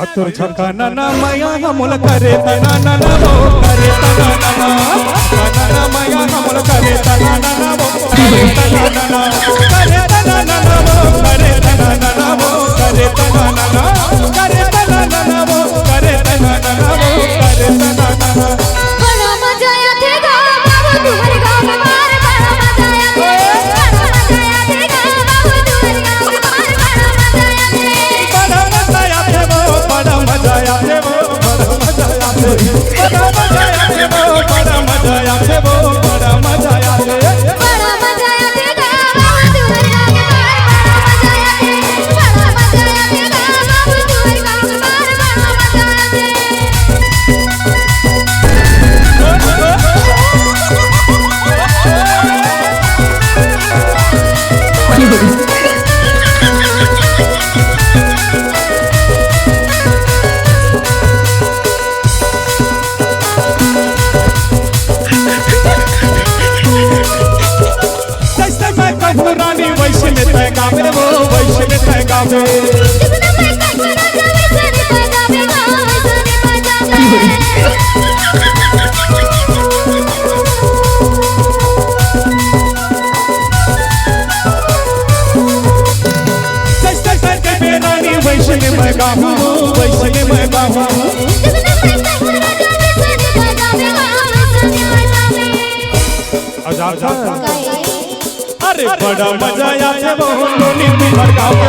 अतुर झका नाना माया हमल करे तना नाना वो करे तना नाना नाना माया हमल करे तना नाना वो करे तना नाना करे तना नाना वो करे तना नाना वो करे तना नाना करे तना नाना वो करे तना नाना वो करे तना नाना। बड़ा मजा आया थे बाबू तुम्हारे गाँव में मार बड़ा मजा आया थे बाबू तुम्हारे गाँव में मार बड़ा मजा आया थे बड़ा मजा आया थे वो बड़ा मजा आया थे बड़ा मजा आया थे वो बड़ा मजा आया थे वो बड़ा मजा आया थे बड़ा मजा आया थे बाबू तुम्हारे गाँव में मार बड़ा मजा आया थे बाबू तुम्हारे गाँव में मार बड़ा मजा आया थे। रानी वैसे में तय गावे वो वैसे में तय गावे जितना मैं कठोर राजा वैसे नहीं बजावे वैसे नहीं बजावे जैसे करके बेरानी वैसे में मैं गाऊं वैसे में मैं गाऊं जितना मैं कठोर राजा वैसे नहीं बजावे वैसे नहीं बजावे। अरे बड़ा मजा आया थे वो लोनी तुम्हारे गाँव के